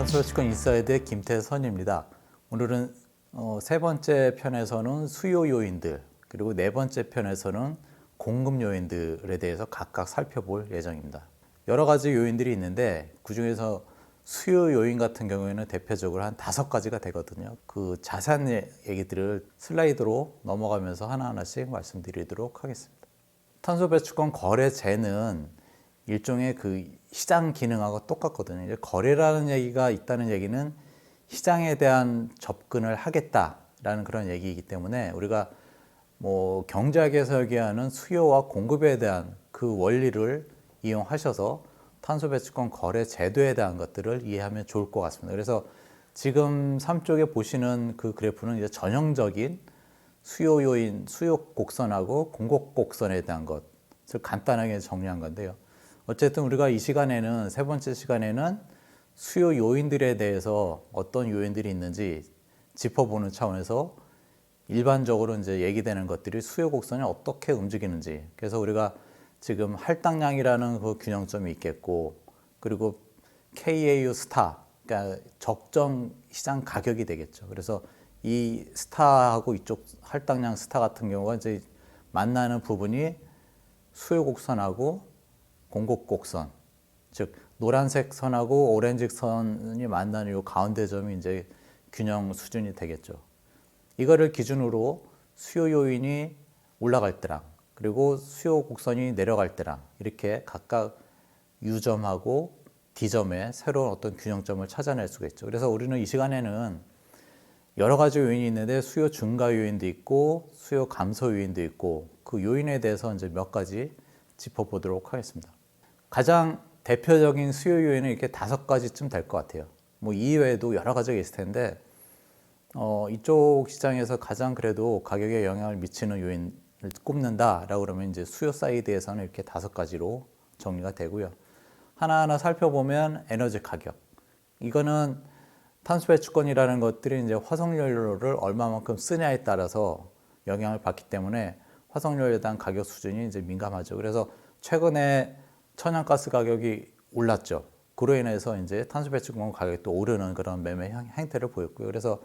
탄소배출권 인사이드의 김태선입니다. 오늘은 세 번째 편에서는 수요 요인들, 그리고 네 번째 편에서는 공급 요인들에 대해서 각각 살펴볼 예정입니다. 여러 가지 요인들이 있는데 그중에서 수요 요인 같은 경우에는 대표적으로 한 5가지가 되거든요. 그 자세한 얘기들을 슬라이드로 넘어가면서 하나하나씩 말씀드리도록 하겠습니다. 탄소배출권 거래제는 일종의 그 시장 기능하고 똑같거든요. 이제 거래라는 얘기가 있다는 얘기는 시장에 대한 접근을 하겠다라는 그런 얘기이기 때문에 우리가 뭐 경제학에서 얘기하는 수요와 공급에 대한 그 원리를 이용하셔서 탄소배출권 거래 제도에 대한 것들을 이해하면 좋을 것 같습니다. 그래서 지금 3쪽에 보시는 그 그래프는 이제 전형적인 수요 요인, 수요 곡선하고 공급 곡선에 대한 것을 간단하게 정리한 건데요. 어쨌든 우리가 이 시간에는, 세 번째 시간에는 수요 요인들에 대해서 어떤 요인들이 있는지 짚어보는 차원에서 일반적으로 이제 얘기되는 것들이 수요 곡선이 어떻게 움직이는지, 그래서 우리가 지금 할당량이라는 그 균형점이 있겠고, 그리고 KAU 스타, 그러니까 적정 시장 가격이 되겠죠. 그래서 이 스타하고 이쪽 할당량 스타 같은 경우가 이제 만나는 부분이 수요 곡선하고 공급 곡선, 즉 노란색 선하고 오렌지 선이 만나는 이 가운데 점이 이제 균형 수준이 되겠죠. 이거를 기준으로 수요 요인이 올라갈 때랑 그리고 수요 곡선이 내려갈 때랑 이렇게 각각 U점하고 D점에 새로운 어떤 균형점을 찾아낼 수가 있죠. 그래서 우리는 이 시간에는 여러 가지 요인이 있는데 수요 증가 요인도 있고 수요 감소 요인도 있고 그 요인에 대해서 이제 몇 가지 짚어보도록 하겠습니다. 가장 대표적인 수요 요인은 이렇게 5가지쯤 될 것 같아요. 뭐 이외에도 여러 가지가 있을 텐데 이쪽 시장에서 가장 그래도 가격에 영향을 미치는 요인을 꼽는다라고 그러면 이제 수요 사이드에서는 이렇게 5가지로 정리가 되고요. 하나하나 살펴보면 에너지 가격. 이거는 탄소배출권이라는 것들이 이제 화석연료를 얼마만큼 쓰냐에 따라서 영향을 받기 때문에 화석연료에 대한 가격 수준이 이제 민감하죠. 그래서 최근에 천연가스 가격이 올랐죠. 그로 인해서 이제 탄소배출권 가격이 또 오르는 그런 매매 행태를 보였고요. 그래서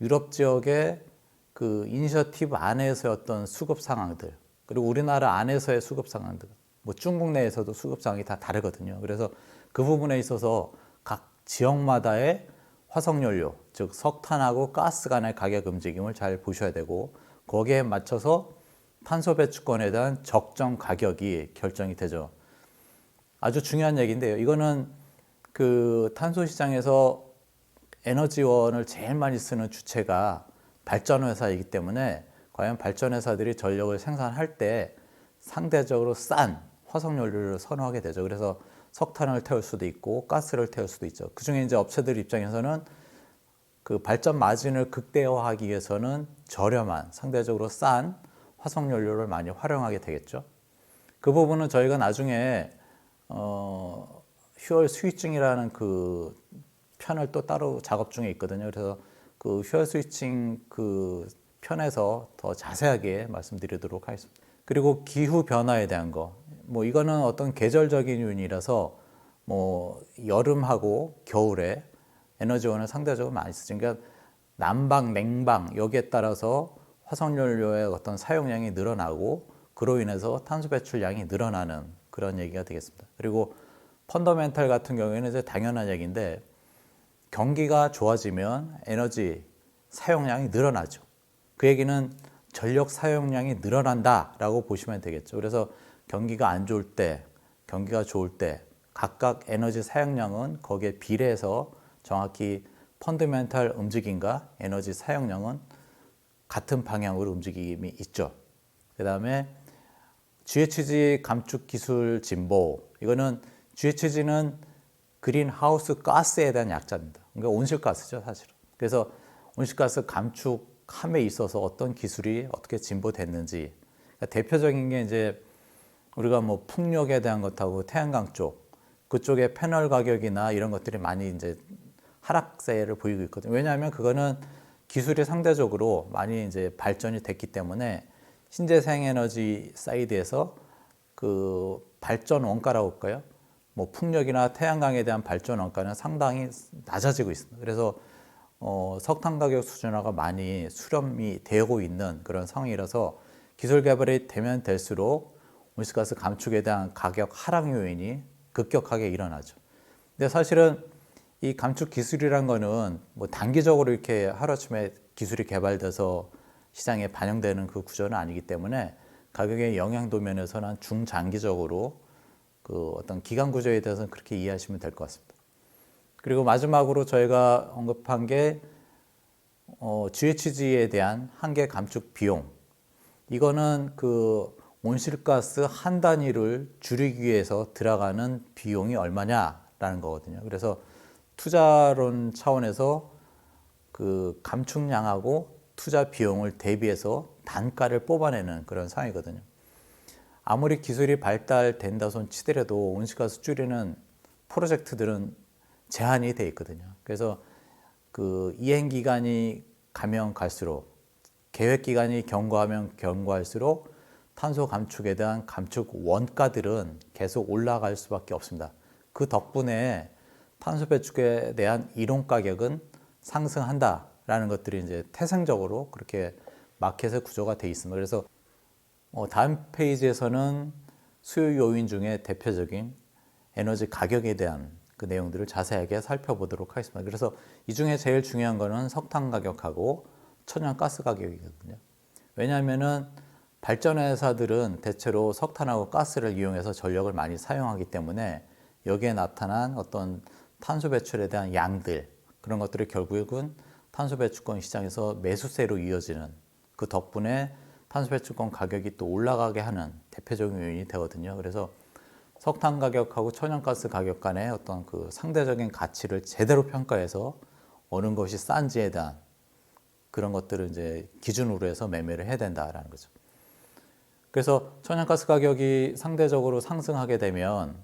유럽 지역의 그 이니셔티브 안에서의 어떤 수급 상황들, 그리고 우리나라 안에서의 수급 상황들, 뭐 중국 내에서도 수급 상황이 다 다르거든요. 그래서 그 부분에 있어서 각 지역마다의 화석연료, 즉 석탄하고 가스 간의 가격 움직임을 잘 보셔야 되고, 거기에 맞춰서 탄소배출권에 대한 적정 가격이 결정이 되죠. 아주 중요한 얘기인데요. 이거는 그 탄소 시장에서 에너지원을 제일 많이 쓰는 주체가 발전회사이기 때문에 과연 발전회사들이 전력을 생산할 때 상대적으로 싼 화석연료를 선호하게 되죠. 그래서 석탄을 태울 수도 있고 가스를 태울 수도 있죠. 그중에 이제 업체들 입장에서는 그 발전 마진을 극대화하기 위해서는 저렴한, 상대적으로 싼 화석연료를 많이 활용하게 되겠죠. 그 부분은 저희가 나중에 휴얼 스위칭이라는 그 편을 또 따로 작업 중에 있거든요. 그래서 그 휴얼 스위칭 그 편에서 더 자세하게 말씀드리도록 하겠습니다. 그리고 기후 변화에 대한 거, 뭐 이거는 어떤 계절적인 요인이라서 뭐 여름하고 겨울에 에너지원을 상대적으로 많이 쓰죠. 그러니까 난방, 냉방 여기에 따라서 화석연료의 어떤 사용량이 늘어나고 그로 인해서 탄소 배출량이 늘어나는 그런 얘기가 되겠습니다. 그리고 펀더멘탈 같은 경우에는 이제 당연한 얘기인데 경기가 좋아지면 에너지 사용량이 늘어나죠. 그 얘기는 전력 사용량이 늘어난다라고 보시면 되겠죠. 그래서 경기가 안 좋을 때, 경기가 좋을 때 각각 에너지 사용량은 거기에 비례해서 정확히 펀더멘탈 움직임과 에너지 사용량은 같은 방향으로 움직임이 있죠. 그 다음에 GHG 감축 기술 진보, 이거는 GHG는 그린하우스 가스에 대한 약자입니다. 그러니까 온실가스죠, 사실은. 그래서 온실가스 감축함에 있어서 어떤 기술이 어떻게 진보됐는지, 그러니까 대표적인 게 이제 우리가 뭐 풍력에 대한 것하고 태양광 쪽, 그쪽에 패널 가격이나 이런 것들이 많이 이제 하락세를 보이고 있거든요. 왜냐하면 그거는 기술이 상대적으로 많이 이제 발전이 됐기 때문에 신재생 에너지 사이드에서 그 발전 원가라고 할까요? 뭐 풍력이나 태양광에 대한 발전 원가는 상당히 낮아지고 있습니다. 그래서 석탄 가격 수준화가 많이 수렴이 되고 있는 그런 상황이라서 기술 개발이 되면 될수록 온실가스 감축에 대한 가격 하락 요인이 급격하게 일어나죠. 근데 사실은 이 감축 기술이란 거는 뭐 단기적으로 이렇게 하루아침에 기술이 개발돼서 시장에 반영되는 그 구조는 아니기 때문에 가격의 영향도 면에서는 중장기적으로 그 어떤 기간 구조에 대해서는 그렇게 이해하시면 될 것 같습니다. 그리고 마지막으로 저희가 언급한 게 GHG에 대한 한계 감축 비용. 이거는 그 온실가스 한 단위를 줄이기 위해서 들어가는 비용이 얼마냐라는 거거든요. 그래서 투자론 차원에서 그 감축량하고 투자 비용을 대비해서 단가를 뽑아내는 그런 상황이거든요. 아무리 기술이 발달된다 손 치더라도 온실가스 줄이는 프로젝트들은 제한이 돼 있거든요. 그래서 그 이행 기간이 가면 갈수록 계획 기간이 경과하면 경과할수록 탄소 감축에 대한 감축 원가들은 계속 올라갈 수밖에 없습니다. 그 덕분에 탄소 배출에 대한 이론 가격은 상승한다라는 것들이 이제 태생적으로 그렇게 마켓의 구조가 돼 있습니다. 그래서 다음 페이지에서는 수요 요인 중에 대표적인 에너지 가격에 대한 그 내용들을 자세하게 살펴보도록 하겠습니다. 그래서 이 중에 제일 중요한 거는 석탄 가격하고 천연가스 가격이거든요. 왜냐하면은 발전회사들은 대체로 석탄하고 가스를 이용해서 전력을 많이 사용하기 때문에 여기에 나타난 어떤 탄소 배출에 대한 양들, 그런 것들이 결국은 탄소 배출권 시장에서 매수세로 이어지는 그 덕분에 탄소 배출권 가격이 또 올라가게 하는 대표적인 요인이 되거든요. 그래서 석탄 가격하고 천연가스 가격 간의 어떤 그 상대적인 가치를 제대로 평가해서 어느 것이 싼지에 대한 그런 것들을 이제 기준으로 해서 매매를 해야 된다라는 거죠. 그래서 천연가스 가격이 상대적으로 상승하게 되면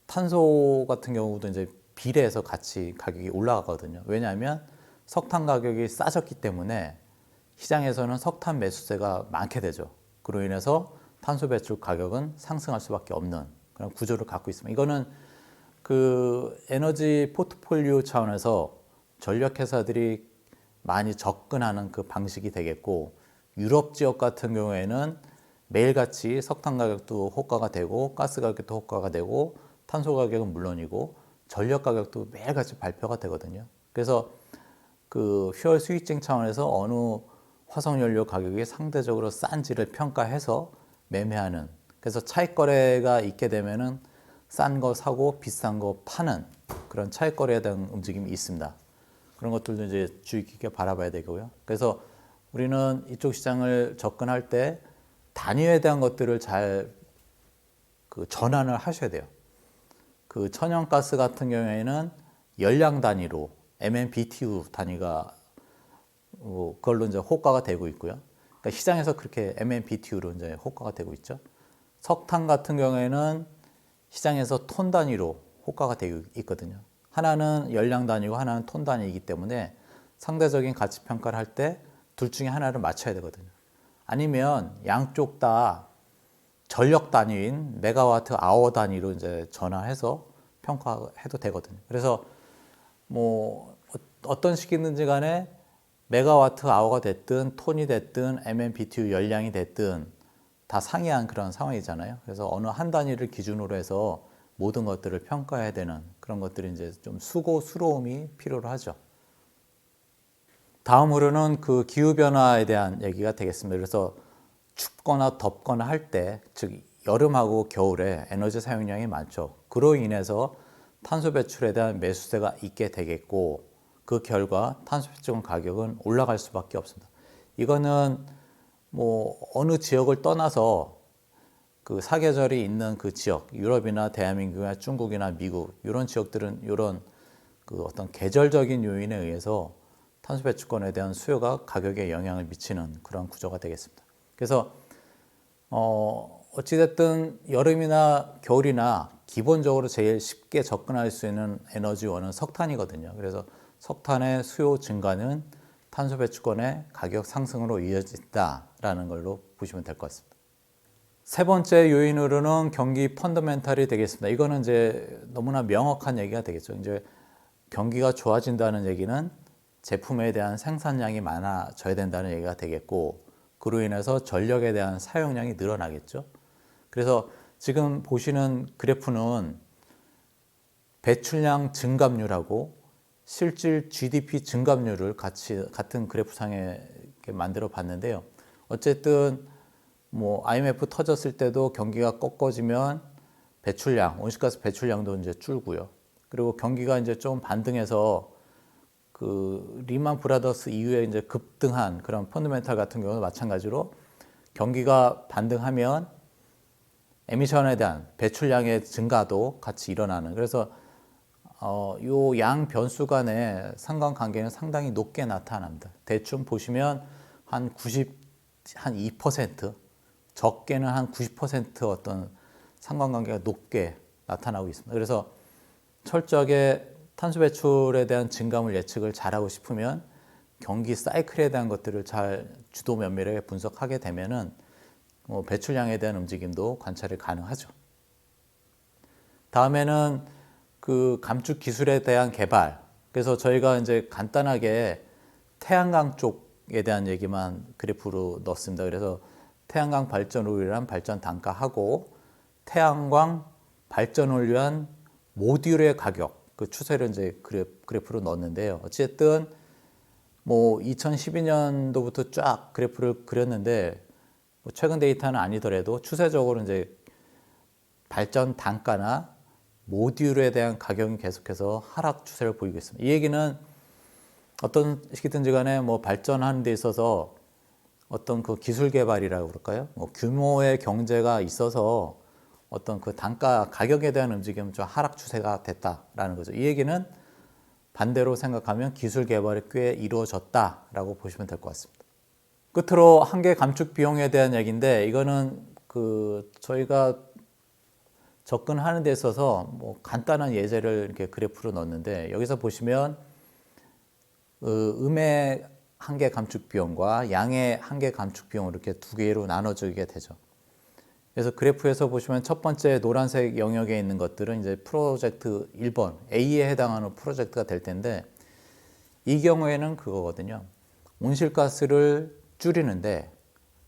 탄소 같은 경우도 이제 비례해서 같이 가격이 올라가거든요. 왜냐하면 석탄 가격이 싸졌기 때문에 시장에서는 석탄 매수세가 많게 되죠. 그로 인해서 탄소 배출 가격은 상승할 수밖에 없는 그런 구조를 갖고 있습니다. 이거는 그 에너지 포트폴리오 차원에서 전력 회사들이 많이 접근하는 그 방식이 되겠고, 유럽 지역 같은 경우에는 매일같이 석탄 가격도 호가가 되고 가스 가격도 호가가 되고 탄소 가격은 물론이고 전력 가격도 매일같이 발표가 되거든요. 그래서 그 퓨얼 스위칭 차원에서 어느 화석연료 가격이 상대적으로 싼지를 평가해서 매매하는, 그래서 차익 거래가 있게 되면은 싼 거 사고 비싼 거 파는 그런 차익 거래에 대한 움직임이 있습니다. 그런 것들도 이제 주의 깊게 바라봐야 되고요. 그래서 우리는 이쪽 시장을 접근할 때 단위에 대한 것들을 잘 그 전환을 하셔야 돼요. 그 천연가스 같은 경우에는 열량 단위로 MMBTU 단위가 그걸로 이제 호가가 되고 있고요. 그러니까 시장에서 그렇게 MMBTU로 이제 호가가 되고 있죠. 석탄 같은 경우에는 시장에서 톤 단위로 호가가 되고 있거든요. 하나는 열량 단위고 하나는 톤 단위이기 때문에 상대적인 가치 평가를 할 때 둘 중에 하나를 맞춰야 되거든요. 아니면 양쪽 다 전력 단위인 메가와트 아워 단위로 이제 전환해서 평가해도 되거든요. 그래서 뭐 어떤 식이든지 간에 메가와트 아워가 됐든 톤이 됐든 MMBTU 열량이 됐든 다 상이한 그런 상황이잖아요. 그래서 어느 한 단위를 기준으로 해서 모든 것들을 평가해야 되는 그런 것들이 이제 좀 수고스러움이 필요로 하죠. 다음으로는 그 기후변화에 대한 얘기가 되겠습니다. 그래서 춥거나 덥거나 할 때, 즉 여름하고 겨울에 에너지 사용량이 많죠. 그로 인해서 탄소 배출에 대한 매수세가 있게 되겠고, 그 결과 탄소 배출권 가격은 올라갈 수밖에 없습니다. 이거는 뭐 어느 지역을 떠나서 그 사계절이 있는 그 지역, 유럽이나 대한민국이나 중국이나 미국 이런 지역들은 이런 그 어떤 계절적인 요인에 의해서 탄소 배출권에 대한 수요가 가격에 영향을 미치는 그런 구조가 되겠습니다. 그래서 어찌됐든 여름이나 겨울이나 기본적으로 제일 쉽게 접근할 수 있는 에너지원은 석탄이거든요. 그래서 석탄의 수요 증가는 탄소 배출권의 가격 상승으로 이어진다라는 걸로 보시면 될 것 같습니다. 세 번째 요인으로는 경기 펀더멘탈이 되겠습니다. 이거는 이제 너무나 명확한 얘기가 되겠죠. 이제 경기가 좋아진다는 얘기는 제품에 대한 생산량이 많아져야 된다는 얘기가 되겠고, 그로 인해서 전력에 대한 사용량이 늘어나겠죠. 그래서 지금 보시는 그래프는 배출량 증감률하고 실질 GDP 증감률을 같은 그래프상에 이렇게 만들어 봤는데요. 어쨌든 뭐 IMF 터졌을 때도 경기가 꺾어지면 배출량, 온실가스 배출량도 이제 줄고요. 그리고 경기가 이제 좀 반등해서 그 리만 브라더스 이후에 이제 급등한 그런 펀더멘탈 같은 경우는 마찬가지로 경기가 반등하면 에미션에 대한 배출량의 증가도 같이 일어나는, 그래서 요 양 변수 간의 상관관계는 상당히 높게 나타납니다. 대충 보시면 한 2%, 적게는 한 90% 어떤 상관관계가 높게 나타나고 있습니다. 그래서 철저하게 탄소 배출에 대한 증감을 예측을 잘하고 싶으면 경기 사이클에 대한 것들을 잘 주도 면밀하게 분석하게 되면은 배출량에 대한 움직임도 관찰이 가능하죠. 다음에는 그 감축 기술에 대한 개발. 그래서 저희가 이제 간단하게 태양광 쪽에 대한 얘기만 그래프로 넣었습니다. 그래서 태양광 발전을 위한 발전 단가하고 태양광 발전을 위한 모듈의 가격, 그 추세를 이제 그래프로 넣었는데요. 어쨌든 뭐 2012년도부터 쫙 그래프를 그렸는데 뭐 최근 데이터는 아니더라도 추세적으로 이제 발전 단가나 모듈에 대한 가격이 계속해서 하락 추세를 보이고 있습니다. 이 얘기는 어떤 시기든지 간에 뭐 발전하는 데 있어서 어떤 그 기술 개발이라고 그럴까요? 뭐 규모의 경제가 있어서 어떤 그 단가 가격에 대한 움직임은 좀 하락 추세가 됐다라는 거죠. 이 얘기는 반대로 생각하면 기술 개발이 꽤 이루어졌다라고 보시면 될 것 같습니다. 끝으로 한계 감축 비용에 대한 얘기인데, 이거는 그 저희가 접근하는 데 있어서 뭐 간단한 예제를 이렇게 그래프로 넣었는데, 여기서 보시면 음의 한계 감축 비용과 양의 한계 감축 비용을 이렇게 두 개로 나눠지게 되죠. 그래서 그래프에서 보시면 첫 번째 노란색 영역에 있는 것들은 이제 프로젝트 1번 A에 해당하는 프로젝트가 될 텐데, 이 경우에는 그거거든요. 온실가스를 줄이는데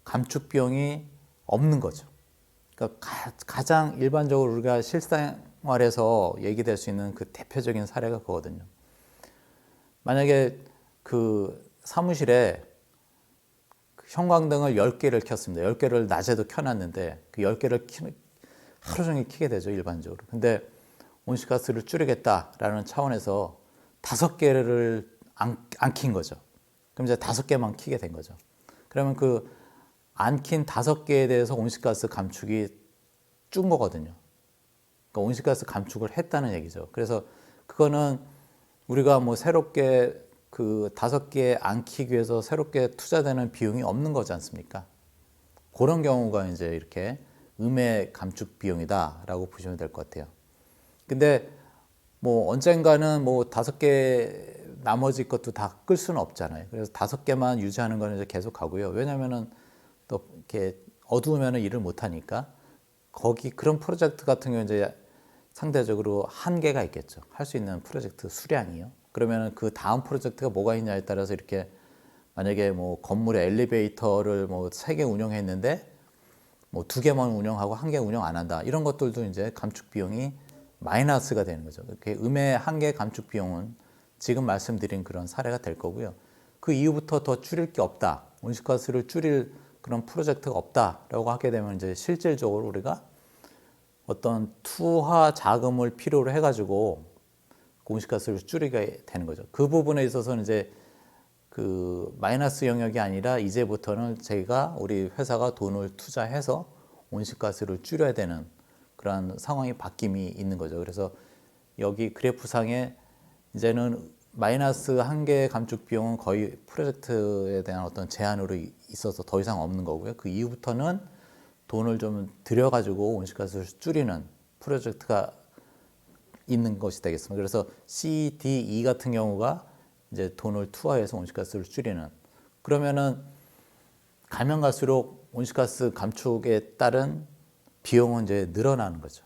감축 비용이 없는 거죠. 그러니까 가장 일반적으로 우리가 실생활에서 얘기될 수 있는 그 대표적인 사례가 그거거든요. 만약에 그 사무실에 형광등을 10개를 켰습니다. 10개를 낮에도 켜놨는데 그 10개를 하루 종일 켜게 되죠, 일반적으로. 근데 온실가스를 줄이겠다라는 차원에서 5개를 안 킨 거죠. 그럼 이제 5개만 켜게 된 거죠. 그러면 그 안 킨 5개에 대해서 온실가스 감축이 준 거거든요. 그러니까 온실가스 감축을 했다는 얘기죠. 그래서 그거는 우리가 뭐 새롭게 그 5개 안 키기 위해서 새롭게 투자되는 비용이 없는 거지 않습니까? 그런 경우가 이제 이렇게 음의 감축 비용이다라고 보시면 될 것 같아요. 근데 뭐 언젠가는 뭐 5개 나머지 것도 다 끌 수는 없잖아요. 그래서 5개만 유지하는 거는 이제 계속 가고요. 왜냐면은 또 이렇게 어두우면은 일을 못 하니까 거기 그런 프로젝트 같은 경우 이제 상대적으로 한계가 있겠죠. 할 수 있는 프로젝트 수량이요. 그러면 그 다음 프로젝트가 뭐가 있냐에 따라서 이렇게 만약에 뭐 건물의 엘리베이터를 뭐 3개 운영했는데 뭐 2개만 운영하고 1개 운영 안 한다. 이런 것들도 이제 감축 비용이 마이너스가 되는 거죠. 이렇게 음의 한계 감축 비용은 지금 말씀드린 그런 사례가 될 거고요. 그 이후부터 더 줄일 게 없다. 온실가스를 줄일 그런 프로젝트가 없다라고 하게 되면 이제 실질적으로 우리가 어떤 투하 자금을 필요로 해가지고 온실가스를 줄이게 되는 거죠. 그 부분에 있어서는 이제 그 마이너스 영역이 아니라 이제부터는 저희가 우리 회사가 돈을 투자해서 온실가스를 줄여야 되는 그런 상황이 바뀜이 있는 거죠. 그래서 여기 그래프상에 이제는 마이너스 한계 감축 비용은 거의 프로젝트에 대한 어떤 제한으로 있어서 더 이상 없는 거고요. 그 이후부터는 돈을 좀 들여가지고 온실가스를 줄이는 프로젝트가 있는 것이 되겠습니다. 그래서 C, D, E 같은 경우가 이제 돈을 투하해서 온실가스를 줄이는, 그러면은 가면 갈수록 온실가스 감축에 따른 비용은 이제 늘어나는 거죠.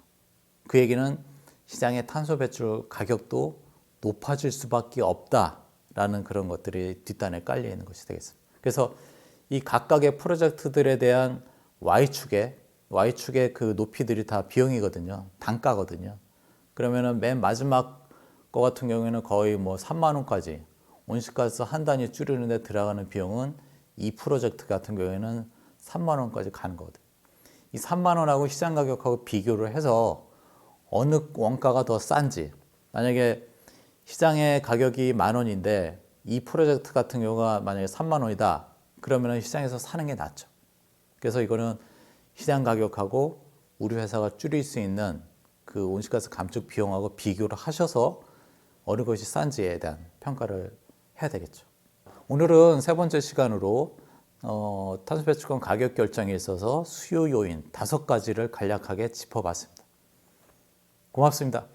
그 얘기는 시장의 탄소 배출 가격도 높아질 수밖에 없다라는 그런 것들이 뒷단에 깔려 있는 것이 되겠습니다. 그래서 이 각각의 프로젝트들에 대한 Y축의 그 높이들이 다 비용이거든요. 단가거든요. 그러면은 맨 마지막 거 같은 경우에는 거의 뭐 3만 원까지 온실가스 한 단위 줄이는 데 들어가는 비용은 이 프로젝트 같은 경우에는 3만 원까지 가는 거거든요. 이 3만 원하고 시장 가격하고 비교를 해서 어느 원가가 더 싼지, 만약에 시장의 가격이 만 원인데 이 프로젝트 같은 경우가 만약에 3만 원이다 그러면 시장에서 사는 게 낫죠. 그래서 이거는 시장 가격하고 우리 회사가 줄일 수 있는 그 온실가스 감축 비용하고 비교를 하셔서 어느 것이 싼지에 대한 평가를 해야 되겠죠. 오늘은 세 번째 시간으로 탄소 배출권 가격 결정에 있어서 수요 요인 5가지를 간략하게 짚어봤습니다. 고맙습니다.